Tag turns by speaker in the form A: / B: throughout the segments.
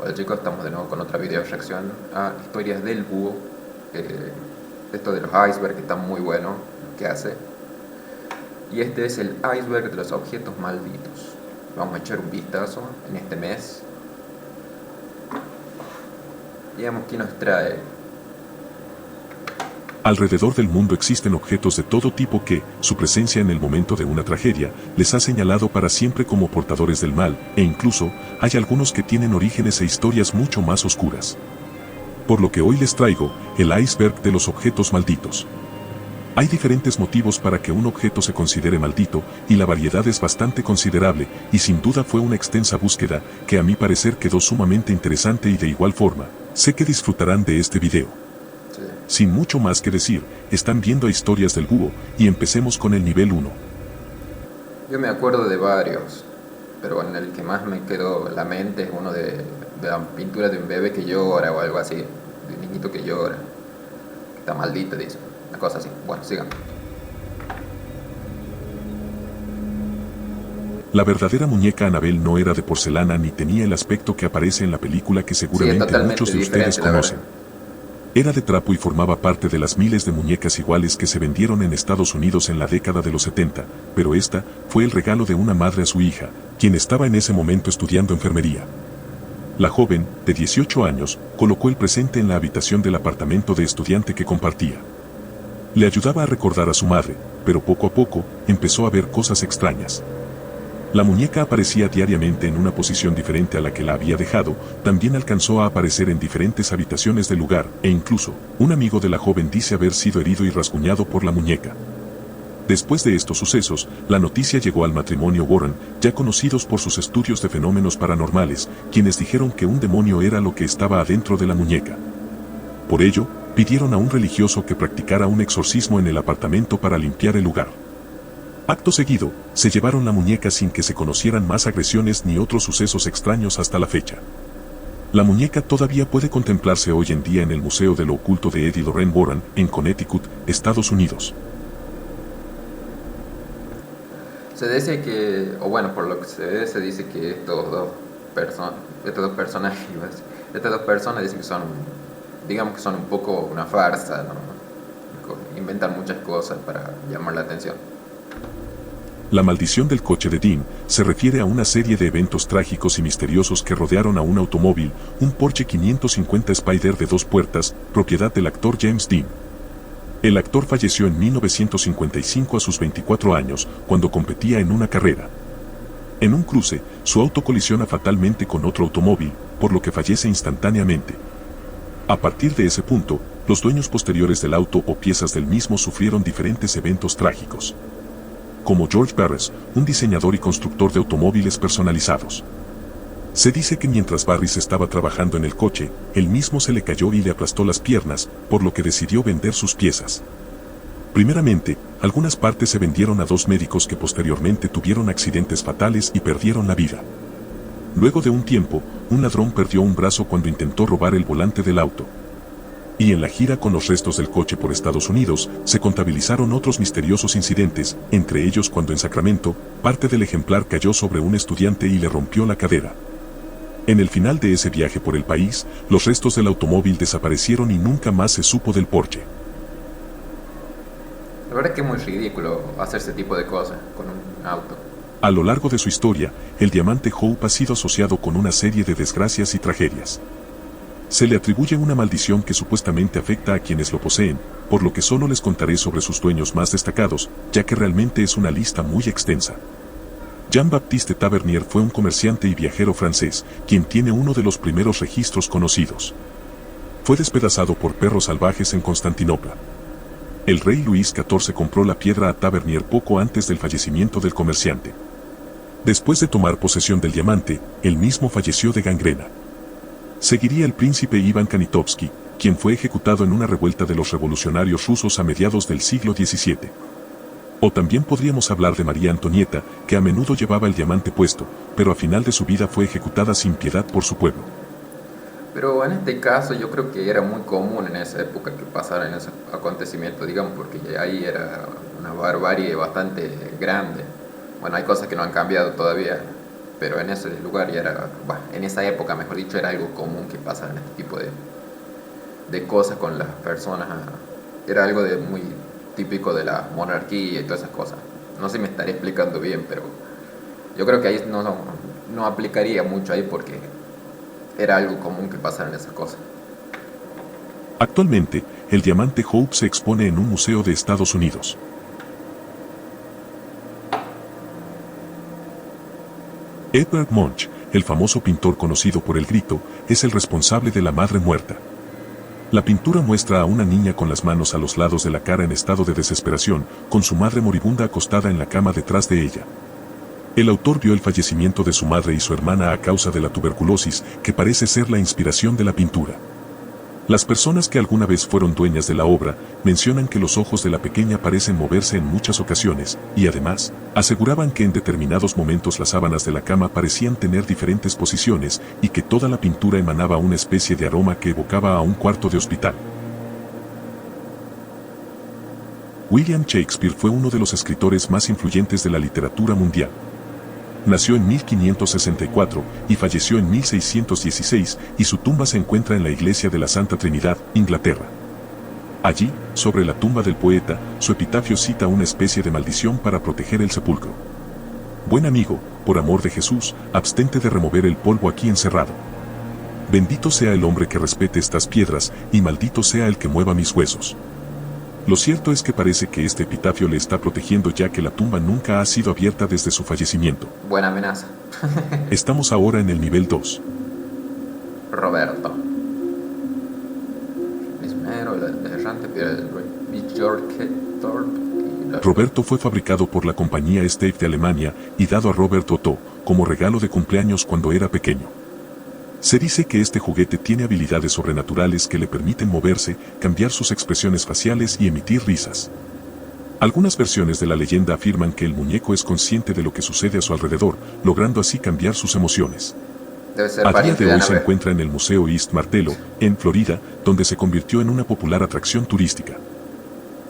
A: Hola chicos, estamos de nuevo con otra video reacción a historias del búho. Esto de los icebergs que está muy bueno lo que hace. Y este es el iceberg de los objetos malditos. Vamos a echar un vistazo en este mes. Digamos que nos trae.
B: Alrededor del mundo existen objetos de todo tipo que, su presencia en el momento de una tragedia, les ha señalado para siempre como portadores del mal, e incluso, hay algunos que tienen orígenes e historias mucho más oscuras. Por lo que hoy les traigo, el iceberg de los objetos malditos. Hay diferentes motivos para que un objeto se considere maldito, y la variedad es bastante considerable, y sin duda fue una extensa búsqueda, que a mi parecer quedó sumamente interesante y de igual forma, sé que disfrutarán de este video.
A: Sí.
B: Sin mucho más que decir, están viendo historias del búho, y empecemos con el nivel 1.
A: Yo me acuerdo de varios, pero en el que más me quedó en la mente es uno de la pintura de un bebé que llora o algo así. De un niñito que llora. Que está maldito, dice. Una cosa así. Bueno, sigan.
B: La verdadera muñeca Annabelle no era de porcelana ni tenía el aspecto que aparece en la película que
A: Sí, es
B: seguramente
A: totalmente
B: muchos de ustedes
A: diferente, la verdad.
B: conocen. Era de trapo y formaba parte de las miles de muñecas iguales que se vendieron en Estados Unidos en la década de los 70, pero esta fue el regalo de una madre a su hija, quien estaba en ese momento estudiando enfermería. La joven, de 18 años, colocó el presente en la habitación del apartamento de estudiante que compartía. Le ayudaba a recordar a su madre, pero poco a poco, empezó a ver cosas extrañas. La muñeca aparecía diariamente en una posición diferente a la que la había dejado, también alcanzó a aparecer en diferentes habitaciones del lugar, e incluso, un amigo de la joven dice haber sido herido y rasguñado por la muñeca. Después de estos sucesos, la noticia llegó al matrimonio Warren, ya conocidos por sus estudios de fenómenos paranormales, quienes dijeron que un demonio era lo que estaba adentro de la muñeca. Por ello, pidieron a un religioso que practicara un exorcismo en el apartamento para limpiar el lugar. Acto seguido, se llevaron la muñeca sin que se conocieran más agresiones ni otros sucesos extraños hasta la fecha. La muñeca todavía puede contemplarse hoy en día en el Museo de lo Oculto de Ed y Lorraine Warren, en Connecticut, Estados Unidos.
A: Se dice que, o bueno, por lo que se ve, se dice que estas dos personajes, iba a decir, estas dos personas dicen que son, digamos que son un poco una farsa, ¿no? Inventan muchas cosas para llamar la atención.
B: La maldición del coche de Dean se refiere a una serie de eventos trágicos y misteriosos que rodearon a un automóvil, un Porsche 550 Spider de 2 puertas, propiedad del actor James Dean. El actor falleció en 1955 a sus 24 años, cuando competía en una carrera. En un cruce, su auto colisiona fatalmente con otro automóvil, por lo que fallece instantáneamente. A partir de ese punto, los dueños posteriores del auto o piezas del mismo sufrieron diferentes eventos trágicos. Como George Barris, un diseñador y constructor de automóviles personalizados. Se dice que mientras Barris estaba trabajando en el coche, él mismo se le cayó y le aplastó las piernas, por lo que decidió vender sus piezas. Primeramente, algunas partes se vendieron a 2 médicos que posteriormente tuvieron accidentes fatales y perdieron la vida. Luego de un tiempo, un ladrón perdió un brazo cuando intentó robar el volante del auto. Y en la gira con los restos del coche por Estados Unidos, se contabilizaron otros misteriosos incidentes, entre ellos cuando en Sacramento, parte del ejemplar cayó sobre un estudiante y le rompió la cadera. En el final de ese viaje por el país, los restos del automóvil desaparecieron y nunca más se supo del Porsche.
A: La verdad es que es muy ridículo hacer ese tipo de cosas con un auto.
B: A lo largo de su historia, el diamante Hope ha sido asociado con una serie de desgracias y tragedias. Se le atribuye una maldición que supuestamente afecta a quienes lo poseen, por lo que solo les contaré sobre sus dueños más destacados, ya que realmente es una lista muy extensa. Jean-Baptiste Tavernier fue un comerciante y viajero francés, quien tiene uno de los primeros registros conocidos. Fue despedazado por perros salvajes en Constantinopla. El rey Luis XIV compró la piedra a Tavernier poco antes del fallecimiento del comerciante. Después de tomar posesión del diamante, él mismo falleció de gangrena. Seguiría el príncipe Iván Kanitovsky, quien fue ejecutado en una revuelta de los revolucionarios rusos a mediados del siglo XVII. O también podríamos hablar de María Antonieta, que a menudo llevaba el diamante puesto, pero a final de su vida fue ejecutada sin piedad por su pueblo.
A: Pero en este caso yo creo que era muy común en esa época que pasaran esos acontecimientos, digamos, porque ahí era una barbarie bastante grande. Bueno, hay cosas que no han cambiado todavía, pero en ese lugar ya era, bueno, en esa época, mejor dicho, era algo común que pasaran este tipo de cosas con las personas. Era algo de muy típico de la monarquía y todas esas cosas. No sé si me estaré explicando bien, pero yo creo que ahí no aplicaría mucho ahí porque era algo común que pasaran esas cosas.
B: Actualmente, el diamante Hope se expone en un museo de Estados Unidos. Edvard Munch, el famoso pintor conocido por El Grito, es el responsable de La Madre Muerta. La pintura muestra a una niña con las manos a los lados de la cara en estado de desesperación, con su madre moribunda acostada en la cama detrás de ella. El autor vio el fallecimiento de su madre y su hermana a causa de la tuberculosis, que parece ser la inspiración de la pintura. Las personas que alguna vez fueron dueñas de la obra mencionan que los ojos de la pequeña parecen moverse en muchas ocasiones, y además, aseguraban que en determinados momentos las sábanas de la cama parecían tener diferentes posiciones y que toda la pintura emanaba una especie de aroma que evocaba a un cuarto de hospital. William Shakespeare fue uno de los escritores más influyentes de la literatura mundial. Nació en 1564 y falleció en 1616, y su tumba se encuentra en la iglesia de la Santa Trinidad, Inglaterra. Allí, sobre la tumba del poeta, su epitafio cita una especie de maldición para proteger el sepulcro. Buen amigo, por amor de Jesús, abstente de remover el polvo aquí encerrado. Bendito sea el hombre que respete estas piedras, y maldito sea el que mueva mis huesos. Lo cierto es que parece que este epitafio le está protegiendo, ya que la tumba nunca ha sido abierta desde su fallecimiento.
A: Buena amenaza.
B: Estamos ahora en el nivel 2.
A: Roberto. Mismero, el errante,
B: Roberto fue fabricado por la compañía Stave de Alemania y dado a Robert Otto como regalo de cumpleaños cuando era pequeño. Se dice que este juguete tiene habilidades sobrenaturales que le permiten moverse, cambiar sus expresiones faciales y emitir risas. Algunas versiones de la leyenda afirman que el muñeco es consciente de lo que sucede a su alrededor, logrando así cambiar sus emociones. A día de hoy se encuentra en el Museo East Martello, en Florida, donde se convirtió en una popular atracción turística.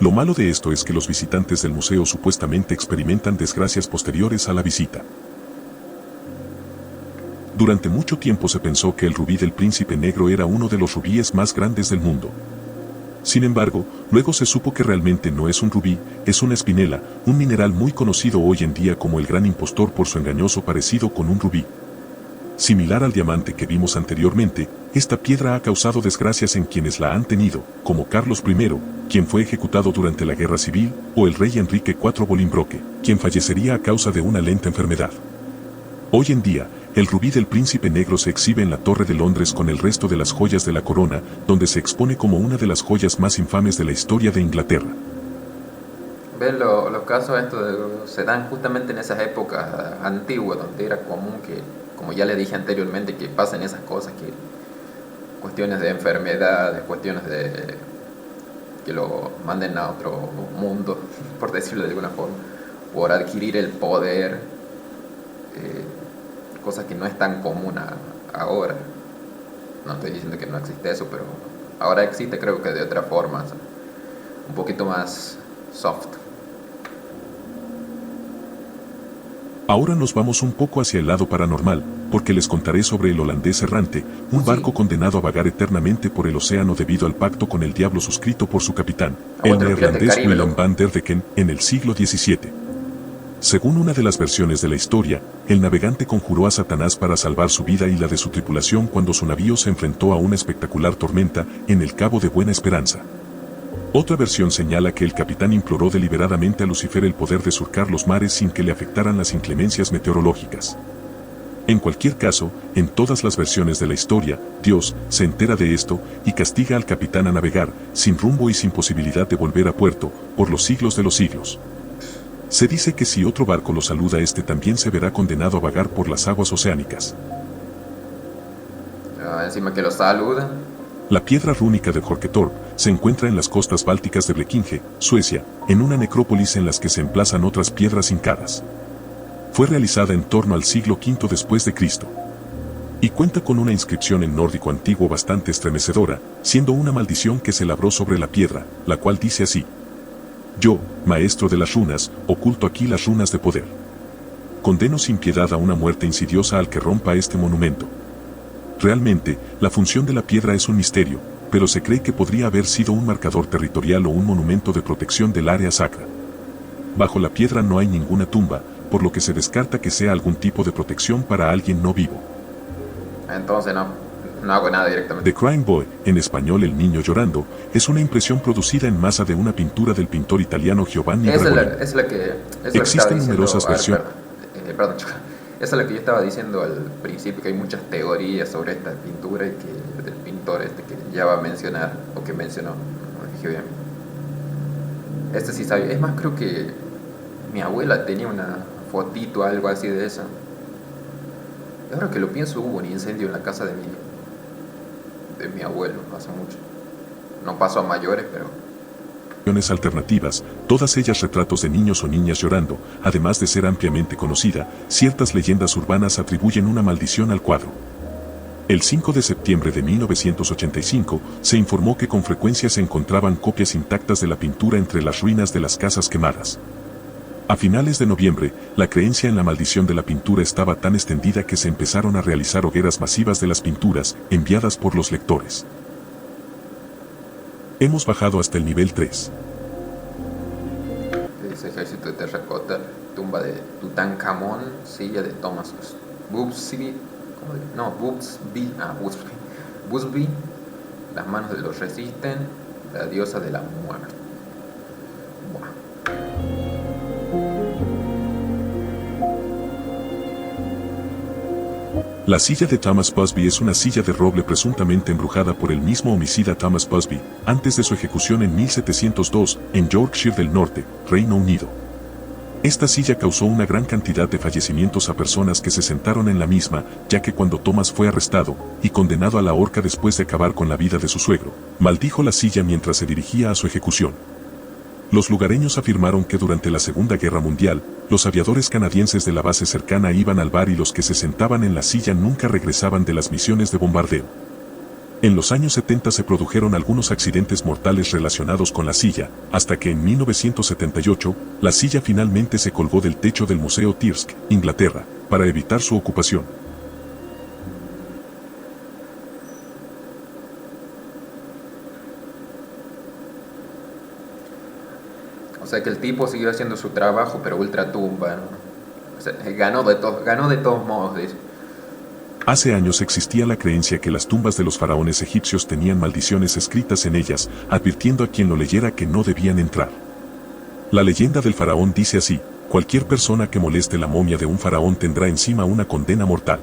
B: Lo malo de esto es que los visitantes del museo supuestamente experimentan desgracias posteriores a la visita. Durante mucho tiempo se pensó que el rubí del príncipe negro era uno de los rubíes más grandes del mundo. Sin embargo, luego se supo que realmente no es un rubí, es una espinela, un mineral muy conocido hoy en día como el gran impostor por su engañoso parecido con un rubí. Similar al diamante que vimos anteriormente, esta piedra ha causado desgracias en quienes la han tenido, como Carlos I, quien fue ejecutado durante la Guerra Civil, o el rey Enrique IV Bolingbroke, quien fallecería a causa de una lenta enfermedad. Hoy en día, el rubí del príncipe negro se exhibe en la Torre de Londres con el resto de las joyas de la corona, donde se expone como una de las joyas más infames de la historia de Inglaterra.
A: ¿Ves? Los casos estos se dan justamente en esas épocas antiguas, donde era común que, como ya le dije anteriormente, que pasen esas cosas, que cuestiones de enfermedades, cuestiones de que lo manden a otro mundo, por decirlo de alguna forma, por adquirir el poder. Cosa que no es tan común ahora. No estoy diciendo que no existe eso, pero ahora existe, creo que de otra forma, un poquito más soft.
B: Ahora nos vamos un poco hacia el lado paranormal, porque les contaré sobre el holandés errante, un barco condenado a vagar eternamente por el océano debido al pacto con el diablo suscrito por su capitán, el neerlandés Willem van der Decken, en el siglo XVII. Según una de las versiones de la historia, el navegante conjuró a Satanás para salvar su vida y la de su tripulación cuando su navío se enfrentó a una espectacular tormenta en el Cabo de Buena Esperanza. Otra versión señala que el capitán imploró deliberadamente a Lucifer el poder de surcar los mares sin que le afectaran las inclemencias meteorológicas. En cualquier caso, en todas las versiones de la historia, Dios se entera de esto y castiga al capitán a navegar, sin rumbo y sin posibilidad de volver a puerto, por los siglos de los siglos. Se dice que si otro barco lo saluda, este también se verá condenado a vagar por las aguas oceánicas.
A: Encima que lo saluda.
B: La piedra rúnica de Horketorp se encuentra en las costas bálticas de Blekinge, Suecia, en una necrópolis en las que se emplazan otras piedras hincadas. Fue realizada en torno al siglo V después de Cristo. Y cuenta con una inscripción en nórdico antiguo bastante estremecedora, siendo una maldición que se labró sobre la piedra, la cual dice así: Yo, maestro de las runas, oculto aquí las runas de poder. condeno sin piedad a una muerte insidiosa al que rompa este monumento. Realmente, la función de la piedra es un misterio, pero se cree que podría haber sido un marcador territorial o un monumento de protección del área sacra. Bajo la piedra no hay ninguna tumba, por lo que se descarta que sea algún tipo de protección para alguien no vivo.
A: Entonces no hago nada directamente.
B: The Crying Boy, en español El Niño Llorando, es una impresión producida en masa de una pintura del pintor italiano Giovanni Bravoni.
A: Es la que
B: Existen numerosas versiones.
A: Perdón, chico. Esa es la que yo estaba diciendo al principio, que hay muchas teorías sobre esta pintura y que del pintor que ya va a mencionar, o que mencionó, no me fijé bien. Este sí sabía. Es más, creo que mi abuela tenía una fotito, algo así de eso. Y ahora que lo pienso, hubo un incendio en la casa de mi abuelo hace mucho. No pasó a mayores, pero...
B: Alternativas, todas ellas retratos de niños o niñas llorando. Además de ser ampliamente conocida, ciertas leyendas urbanas atribuyen una maldición al cuadro. El 5 de septiembre de 1985, se informó que con frecuencia se encontraban copias intactas de la pintura entre las ruinas de las casas quemadas. A finales de noviembre, la creencia en la maldición de la pintura estaba tan extendida que se empezaron a realizar hogueras masivas de las pinturas, enviadas por los lectores. Hemos bajado hasta el nivel 3.
A: Dice ejército de terracota, tumba de Tutankamón, silla de Thomas Busby, Busby, las manos de los resisten, la diosa de la muerte. Buah.
B: La silla de Thomas Busby es una silla de roble presuntamente embrujada por el mismo homicida Thomas Busby, antes de su ejecución en 1702, en Yorkshire del Norte, Reino Unido. Esta silla causó una gran cantidad de fallecimientos a personas que se sentaron en la misma, ya que cuando Thomas fue arrestado y condenado a la horca después de acabar con la vida de su suegro, maldijo la silla mientras se dirigía a su ejecución. Los lugareños afirmaron que durante la Segunda Guerra Mundial, los aviadores canadienses de la base cercana iban al bar y los que se sentaban en la silla nunca regresaban de las misiones de bombardeo. En los años 70 se produjeron algunos accidentes mortales relacionados con la silla, hasta que en 1978, la silla finalmente se colgó del techo del Museo Thirsk, Inglaterra, para evitar su ocupación.
A: O sea que el tipo siguió haciendo su trabajo, pero ultratumba, ¿no? O sea, ganó de todos modos, dice.
B: Hace años existía la creencia que las tumbas de los faraones egipcios tenían maldiciones escritas en ellas, advirtiendo a quien lo leyera que no debían entrar. La leyenda del faraón dice así: cualquier persona que moleste la momia de un faraón tendrá encima una condena mortal.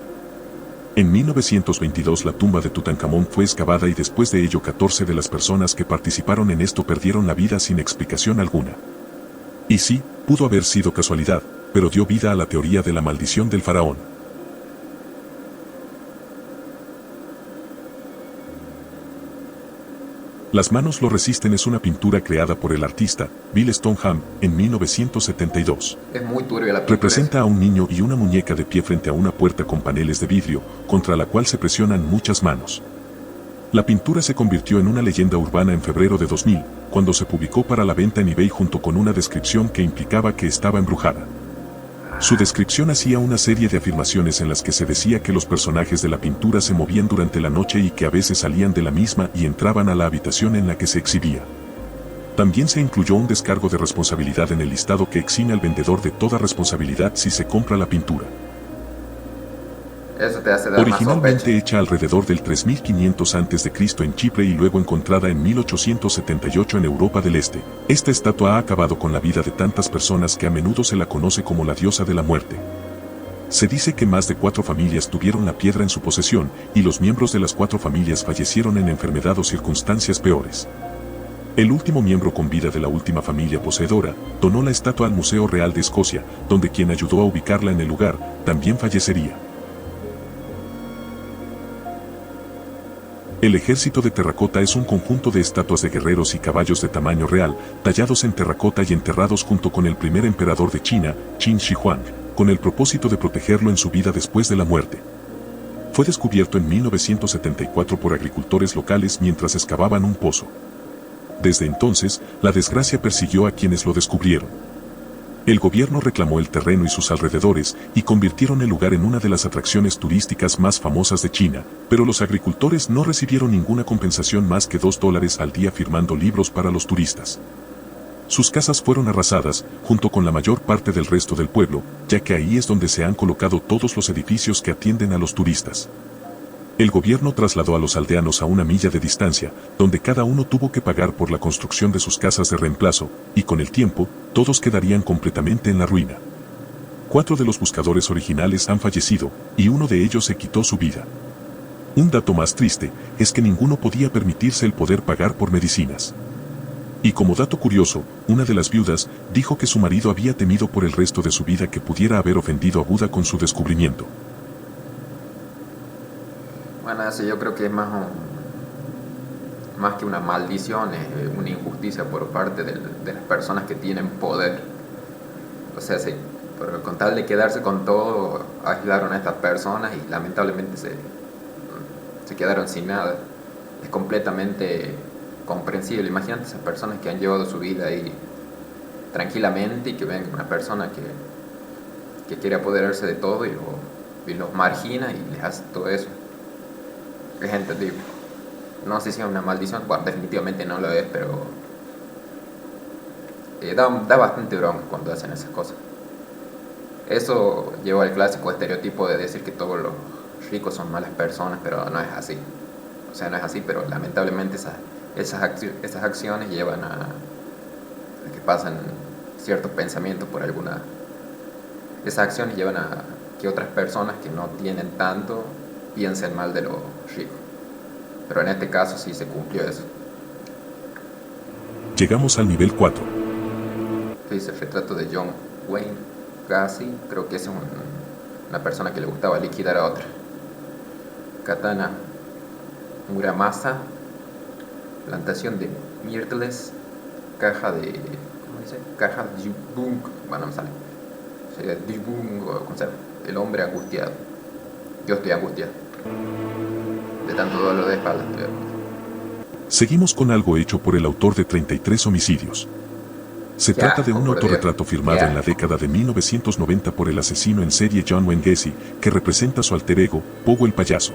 B: En 1922 la tumba de Tutankamón fue excavada y después de ello 14 de las personas que participaron en esto perdieron la vida sin explicación alguna. Y sí, pudo haber sido casualidad, pero dio vida a la teoría de la maldición del faraón. Las manos lo resisten es una pintura creada por el artista Bill Stoneham en 1972.
A: Es muy turbia la pintura.
B: Representa a un niño y una muñeca de pie frente a una puerta con paneles de vidrio, contra la cual se presionan muchas manos. La pintura se convirtió en una leyenda urbana en febrero de 2000, cuando se publicó para la venta en eBay junto con una descripción que implicaba que estaba embrujada. Su descripción hacía una serie de afirmaciones en las que se decía que los personajes de la pintura se movían durante la noche y que a veces salían de la misma y entraban a la habitación en la que se exhibía. También se incluyó un descargo de responsabilidad en el listado que exime al vendedor de toda responsabilidad si se compra la pintura.
A: Eso te hace dar
B: Originalmente
A: más
B: hecha alrededor del 3500 a.C. en Chipre y luego encontrada en 1878 en Europa del Este, esta estatua ha acabado con la vida de tantas personas que a menudo se la conoce como la diosa de la muerte. Se dice que más de 4 familias tuvieron la piedra en su posesión y los miembros de las 4 familias fallecieron en enfermedad o circunstancias peores. El último miembro con vida de la última familia poseedora donó la estatua al Museo Real de Escocia, donde quien ayudó a ubicarla en el lugar también fallecería. El ejército de terracota es un conjunto de estatuas de guerreros y caballos de tamaño real, tallados en terracota y enterrados junto con el primer emperador de China, Qin Shi Huang, con el propósito de protegerlo en su vida después de la muerte. Fue descubierto en 1974 por agricultores locales mientras excavaban un pozo. Desde entonces, la desgracia persiguió a quienes lo descubrieron. El gobierno reclamó el terreno y sus alrededores y convirtieron el lugar en una de las atracciones turísticas más famosas de China, pero los agricultores no recibieron ninguna compensación más que $2 al día firmando libros para los turistas. Sus casas fueron arrasadas, junto con la mayor parte del resto del pueblo, ya que ahí es donde se han colocado todos los edificios que atienden a los turistas. El gobierno trasladó a los aldeanos a 1 milla de distancia, donde cada uno tuvo que pagar por la construcción de sus casas de reemplazo, y con el tiempo, todos quedarían completamente en la ruina. 4 de los buscadores originales han fallecido, y uno de ellos se quitó su vida. Un dato más triste es que ninguno podía permitirse el poder pagar por medicinas. Y como dato curioso, una de las viudas dijo que su marido había temido por el resto de su vida que pudiera haber ofendido a Buda con su descubrimiento.
A: Bueno, eso yo creo que es más que una maldición, es una injusticia por parte de las personas que tienen poder. O sea, con tal de quedarse con todo, aislaron a estas personas y lamentablemente se quedaron sin nada. Es completamente comprensible. Imagínate esas personas que han llevado su vida ahí tranquilamente y que ven una persona que quiere apoderarse de todo y los margina y les hace todo eso. Es entendible. No sé si es una maldición, bueno, definitivamente no lo es, pero da bastante bronca cuando hacen esas cosas. Eso lleva al clásico estereotipo de decir que todos los ricos son malas personas, pero no es así. O sea, no es así, pero lamentablemente esas acciones llevan a que pasen ciertos pensamientos por alguna... Esas acciones llevan a que otras personas que no tienen tanto piensen mal de los ricos. Pero en este caso sí se cumplió eso.
B: Llegamos al nivel 4.
A: Dice el retrato de John Wayne Gacy. Creo que es una persona que le gustaba liquidar a otra. Katana Muramasa. Plantación de myrtles. Caja de... ¿Cómo dice? Caja de Jibung. Bueno, no me sale. Sería Jibung o ¿cómo se llama? El hombre angustiado. Yo estoy angustiado. De tanto dolor de espalda.
B: Seguimos con algo hecho por el autor de 33 homicidios. Se trata de un autorretrato firmado en la década de 1990 por el asesino en serie John Wayne Gacy, que representa su alter ego, Pogo el payaso.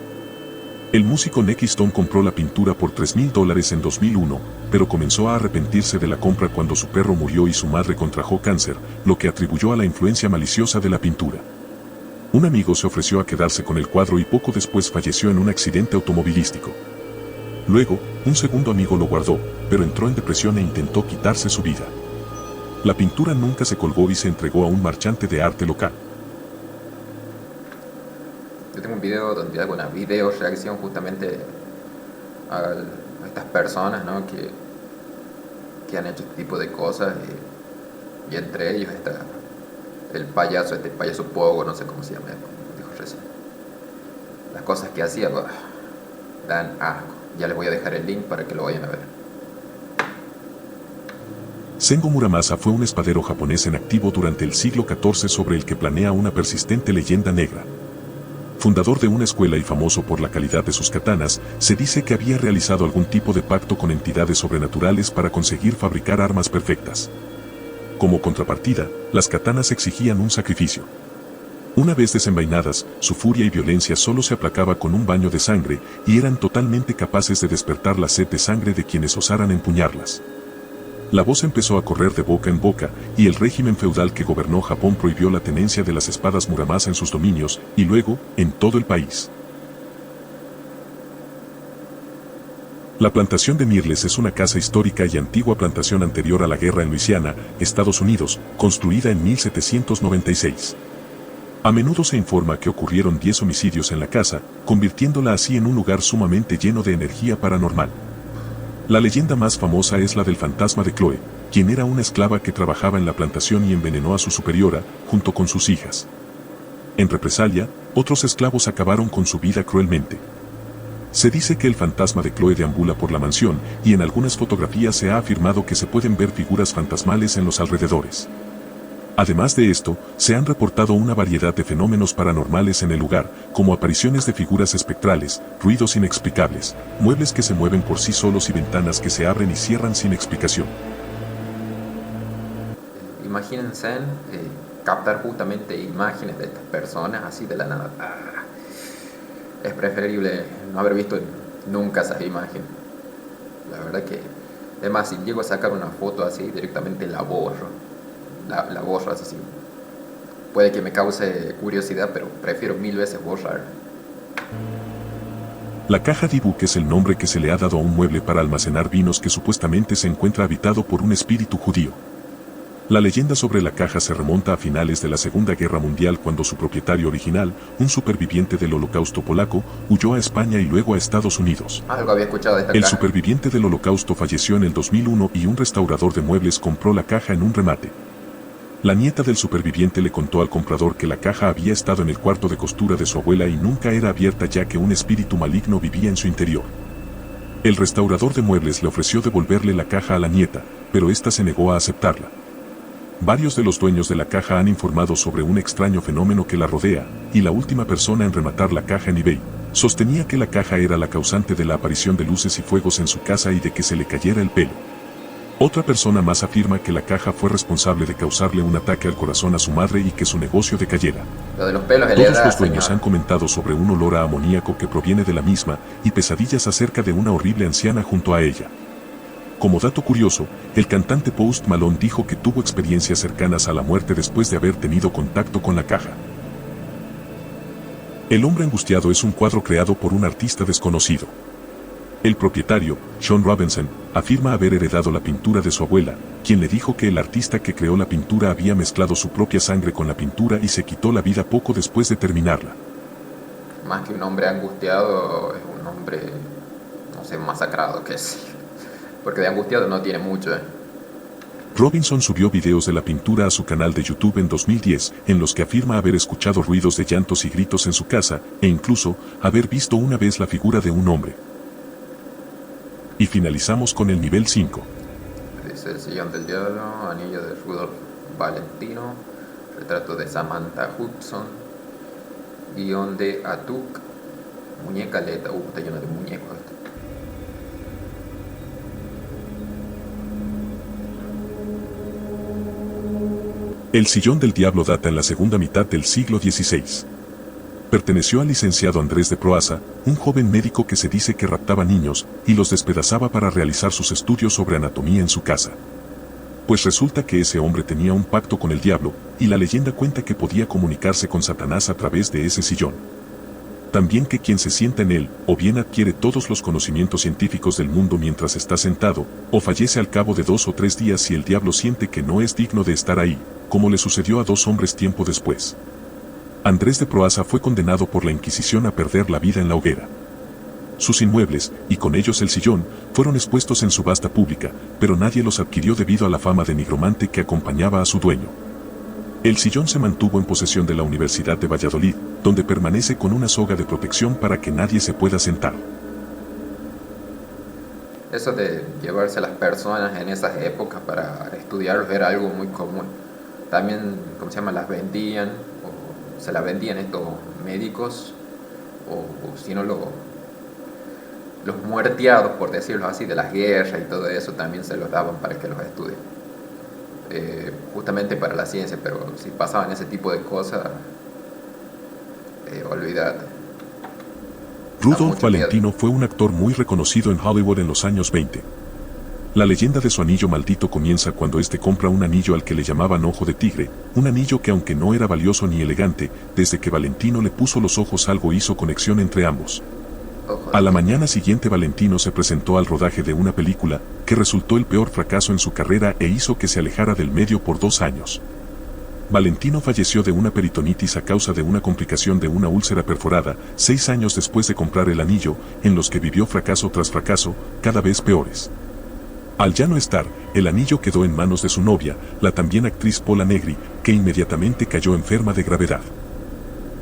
B: El músico Nicky Stone compró la pintura por $3,000 en 2001, pero comenzó a arrepentirse de la compra cuando su perro murió y su madre contrajo cáncer, lo que atribuyó a la influencia maliciosa de la pintura. Un amigo se ofreció a quedarse con el cuadro y poco después falleció en un accidente automovilístico. Luego, un segundo amigo lo guardó, pero entró en depresión e intentó quitarse su vida. La pintura nunca se colgó y se entregó a un marchante de arte local.
A: Yo tengo un video donde hago una video reacción justamente a estas personas, ¿no? que han hecho este tipo de cosas y entre ellos está el payaso, este payaso Pogo, no sé cómo se llama, como dijo recién. Las cosas que hacía, bah, dan asco. Ya les voy a dejar el link para que lo vayan a ver.
B: Sengo Muramasa fue un espadero japonés en activo durante el siglo XIV sobre el que planea una persistente leyenda negra. Fundador de una escuela y famoso por la calidad de sus katanas, se dice que había realizado algún tipo de pacto con entidades sobrenaturales para conseguir fabricar armas perfectas. Como contrapartida, las katanas exigían un sacrificio. Una vez desenvainadas, su furia y violencia solo se aplacaba con un baño de sangre y eran totalmente capaces de despertar la sed de sangre de quienes osaran empuñarlas. La voz empezó a correr de boca en boca y el régimen feudal que gobernó Japón prohibió la tenencia de las espadas Muramasa en sus dominios y luego, en todo el país. La plantación de Mirles es una casa histórica y antigua plantación anterior a la guerra en Luisiana, Estados Unidos, construida en 1796. A menudo se informa que ocurrieron 10 homicidios en la casa, convirtiéndola así en un lugar sumamente lleno de energía paranormal. La leyenda más famosa es la del fantasma de Chloe, quien era una esclava que trabajaba en la plantación y envenenó a su superiora, junto con sus hijas. En represalia, otros esclavos acabaron con su vida cruelmente. Se dice que el fantasma de Chloe deambula por la mansión, y en algunas fotografías se ha afirmado que se pueden ver figuras fantasmales en los alrededores. Además de esto, se han reportado una variedad de fenómenos paranormales en el lugar, como apariciones de figuras espectrales, ruidos inexplicables, muebles que se mueven por sí solos y ventanas que se abren y cierran sin explicación.
A: imagínense captar justamente imágenes de estas personas así de la nada. Es preferible no haber visto nunca esas imágenes. La verdad que, además, si llego a sacar una foto así, directamente la borro. La borro así. Puede que me cause curiosidad, pero prefiero 1000 veces borrar.
B: La caja Dibuk es el nombre que se le ha dado a un mueble para almacenar vinos que supuestamente se encuentra habitado por un espíritu judío. La leyenda sobre la caja se remonta a finales de la Segunda Guerra Mundial, cuando su propietario original, un superviviente del Holocausto polaco, huyó a España y luego a Estados Unidos.
A: Algo había escuchado de esta
B: El
A: caja.
B: superviviente del Holocausto falleció en el 2001 y un restaurador de muebles compró la caja en un remate. La nieta del superviviente le contó al comprador que la caja había estado en el cuarto de costura de su abuela y nunca era abierta, ya que un espíritu maligno vivía en su interior. El restaurador de muebles le ofreció devolverle la caja a la nieta, pero ésta se negó a aceptarla. Varios de los dueños de la caja han informado sobre un extraño fenómeno que la rodea, y la última persona en rematar la caja en eBay sostenía que la caja era la causante de la aparición de luces y fuegos en su casa y de que se le cayera el pelo. Otra persona más afirma que la caja fue responsable de causarle un ataque al corazón a su madre y que su negocio decayera.
A: Lo de los pelos de la
B: Todos
A: edad,
B: los dueños
A: señor.
B: han comentado sobre un olor a amoníaco que proviene de la misma y pesadillas acerca de una horrible anciana junto a ella. Como dato curioso, el cantante Post Malone dijo que tuvo experiencias cercanas a la muerte después de haber tenido contacto con la caja. El hombre angustiado es un cuadro creado por un artista desconocido. El propietario, Sean Robinson, afirma haber heredado la pintura de su abuela, quien le dijo que el artista que creó la pintura había mezclado su propia sangre con la pintura y se quitó la vida poco después de terminarla.
A: Más que un hombre angustiado, es un hombre, no sé, masacrado, que sí. Porque de angustiado no tiene mucho,
B: Robinson subió videos de la pintura a su canal de YouTube en 2010, en los que afirma haber escuchado ruidos de llantos y gritos en su casa, e incluso haber visto una vez la figura de un hombre. Y finalizamos con el nivel 5.
A: Dice El sillón del diablo, anillo de Rudolf Valentino, retrato de Samantha Hudson, guión de Atuk, muñeca Leta, está lleno de muñecos esto.
B: El sillón del diablo data en la segunda mitad del siglo XVI. Perteneció al licenciado Andrés de Proaza, un joven médico que se dice que raptaba niños y los despedazaba para realizar sus estudios sobre anatomía en su casa. Pues resulta que ese hombre tenía un pacto con el diablo, y la leyenda cuenta que podía comunicarse con Satanás a través de ese sillón. También que quien se sienta en él, o bien adquiere todos los conocimientos científicos del mundo mientras está sentado, o fallece al cabo de 2 o 3 días si el diablo siente que no es digno de estar ahí, como le sucedió a 2 hombres tiempo después. Andrés de Proaza fue condenado por la Inquisición a perder la vida en la hoguera. Sus inmuebles, y con ellos el sillón, fueron expuestos en subasta pública, pero nadie los adquirió debido a la fama de nigromante que acompañaba a su dueño. El sillón se mantuvo en posesión de la Universidad de Valladolid, donde permanece con una soga de protección para que nadie se pueda sentar.
A: Eso de llevarse a las personas en esas épocas para estudiarlos era algo muy común. También, ¿cómo se llama? Las vendían, o se las vendían estos médicos, o si no, los muerteados, por decirlo así, de las guerras y todo eso, también se los daban para que los estudien. Justamente para la ciencia, pero si pasaban ese tipo de cosas, olvídate.
B: Rudolf Valentino fue un actor muy reconocido en Hollywood en los años 20. La leyenda de su anillo maldito comienza cuando este compra un anillo al que le llamaban Ojo de Tigre, un anillo que, aunque no era valioso ni elegante, desde que Valentino le puso los ojos algo hizo conexión entre ambos. A la mañana siguiente Valentino se presentó al rodaje de una película que resultó el peor fracaso en su carrera e hizo que se alejara del medio por 2 años. Valentino falleció de una peritonitis a causa de una complicación de una úlcera perforada 6 años después de comprar el anillo, en los que vivió fracaso tras fracaso, cada vez peores. Al ya no estar, el anillo quedó en manos de su novia, la también actriz Pola Negri, que inmediatamente cayó enferma de gravedad.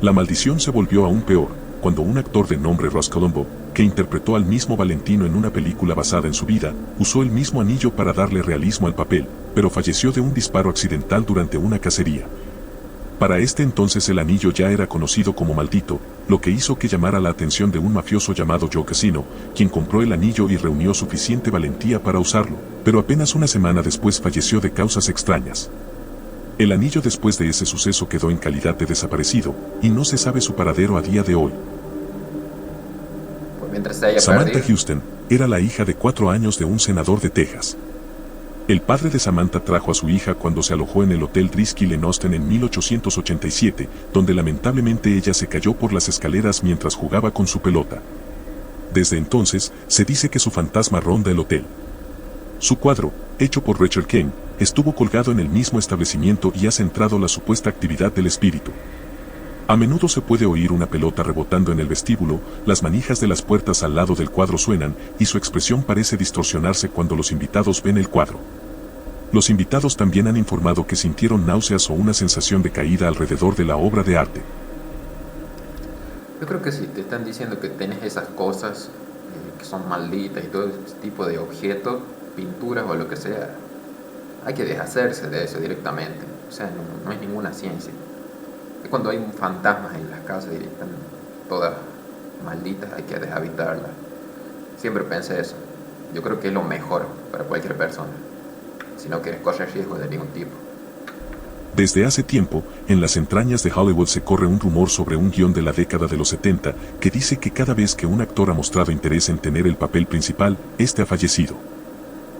B: La maldición se volvió aún peor, cuando un actor de nombre Ross Colombo, que interpretó al mismo Valentino en una película basada en su vida, usó el mismo anillo para darle realismo al papel, pero falleció de un disparo accidental durante una cacería. Para este entonces el anillo ya era conocido como maldito, lo que hizo que llamara la atención de un mafioso llamado Joe Casino, quien compró el anillo y reunió suficiente valentía para usarlo, pero apenas una semana después falleció de causas extrañas. El anillo después de ese suceso quedó en calidad de desaparecido, y no se sabe su paradero a día de hoy.
A: Pues mientras se haya
B: Samantha
A: perdido.
B: Houston era la hija de 4 años de un senador de Texas. El padre de Samantha trajo a su hija cuando se alojó en el Hotel Driskill en Austin en 1887, donde lamentablemente ella se cayó por las escaleras mientras jugaba con su pelota. Desde entonces, se dice que su fantasma ronda el hotel. Su cuadro, hecho por Rachel Kane, estuvo colgado en el mismo establecimiento y ha centrado la supuesta actividad del espíritu. A menudo se puede oír una pelota rebotando en el vestíbulo, las manijas de las puertas al lado del cuadro suenan, y su expresión parece distorsionarse cuando los invitados ven el cuadro. Los invitados también han informado que sintieron náuseas o una sensación de caída alrededor de la obra de arte.
A: Yo creo que si te están diciendo que tienes esas cosas que son malditas y todo ese tipo de objetos, pinturas o lo que sea, hay que deshacerse de eso directamente. O sea, no hay ninguna ciencia. Es cuando hay fantasmas en las casas y están todas malditas, hay que deshabitarlas. Siempre pensé eso. Yo creo que es lo mejor para cualquier persona, si no quieres correr riesgo de ningún tipo.
B: Desde hace tiempo, en las entrañas de Hollywood se corre un rumor sobre un guión de la década de los 70 que dice que cada vez que un actor ha mostrado interés en tener el papel principal, este ha fallecido.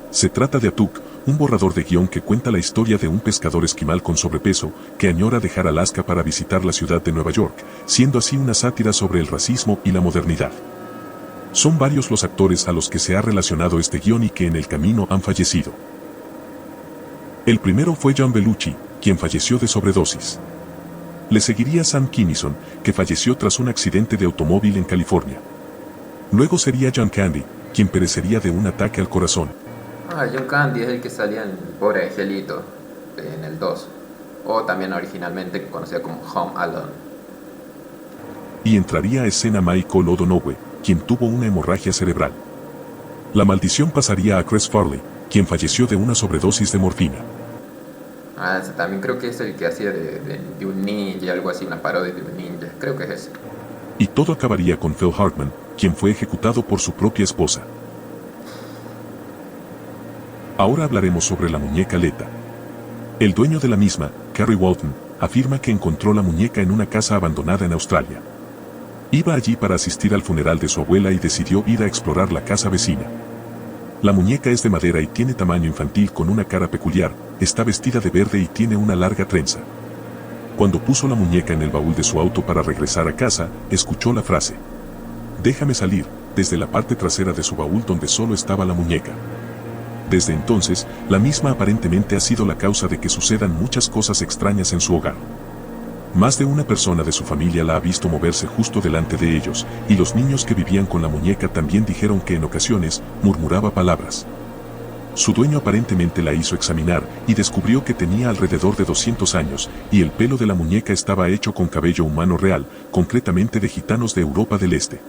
B: Se trata de Atuk, un borrador de guión que cuenta la historia de un pescador esquimal con sobrepeso que añora dejar Alaska para visitar la ciudad de Nueva York, siendo así una sátira sobre el racismo y la modernidad. Son varios los actores a los que se ha relacionado este guión y que en el camino han fallecido. El primero fue John Belushi, quien falleció de sobredosis. Le seguiría Sam Kinison, que falleció tras un accidente de automóvil en California. Luego sería John Candy, quien perecería de un ataque al corazón.
A: John Candy es el que salía en Pobre Angelito, en el 2. O también originalmente conocido como Home Alone.
B: Y entraría a escena Michael O'Donoghue, quien tuvo una hemorragia cerebral. La maldición pasaría a Chris Farley, quien falleció de una sobredosis de morfina.
A: Ese también creo que es el que hacía de un ninja, algo así, una parodia de un ninja. Creo que es ese.
B: Y todo acabaría con Phil Hartman, quien fue ejecutado por su propia esposa. Ahora hablaremos sobre la muñeca Leta. El dueño de la misma, Carrie Walton, afirma que encontró la muñeca en una casa abandonada en Australia. Iba allí para asistir al funeral de su abuela y decidió ir a explorar la casa vecina. La muñeca es de madera y tiene tamaño infantil con una cara peculiar, está vestida de verde y tiene una larga trenza. Cuando puso la muñeca en el baúl de su auto para regresar a casa, escuchó la frase: "Déjame salir", desde la parte trasera de su baúl donde solo estaba la muñeca. Desde entonces, la misma aparentemente ha sido la causa de que sucedan muchas cosas extrañas en su hogar. Más de una persona de su familia la ha visto moverse justo delante de ellos, y los niños que vivían con la muñeca también dijeron que en ocasiones murmuraba palabras. Su dueño aparentemente la hizo examinar y descubrió que tenía alrededor de 200 años, y el pelo de la muñeca estaba hecho con cabello humano real, concretamente de gitanos de Europa del Este.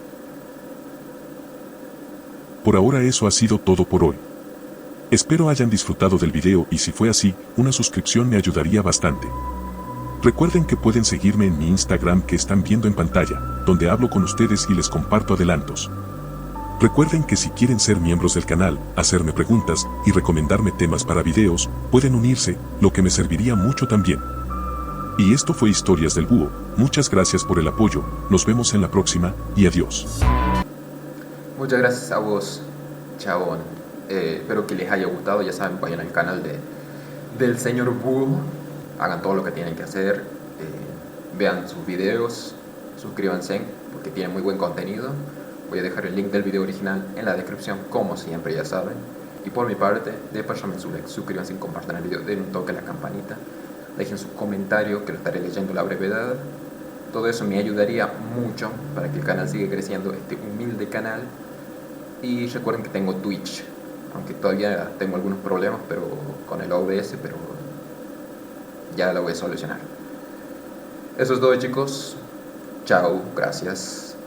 B: Por ahora eso ha sido todo por hoy. Espero hayan disfrutado del video y si fue así, una suscripción me ayudaría bastante. Recuerden que pueden seguirme en mi Instagram que están viendo en pantalla, donde hablo con ustedes y les comparto adelantos. Recuerden que si quieren ser miembros del canal, hacerme preguntas y recomendarme temas para videos, pueden unirse, lo que me serviría mucho también. Y esto fue Historias del Búho, muchas gracias por el apoyo, nos vemos en la próxima, y adiós.
A: Muchas gracias a vos, chabón. Espero que les haya gustado. Ya saben, vayan al canal del señor Búho, hagan todo lo que tienen que hacer, vean sus videos, suscríbanse porque tiene muy buen contenido. Voy a dejar el link del video original en la descripción, como siempre, ya saben. Y por mi parte, déjenme su like, suscríbanse, compartan el video, den un toque a la campanita, dejen su comentario que lo estaré leyendo a la brevedad. Todo eso me ayudaría mucho para que el canal siga creciendo, este humilde canal. Y recuerden que tengo Twitch, aunque todavía tengo algunos problemas pero con el OBS, pero ya lo voy a solucionar. Eso es todo, chicos. Chao, gracias.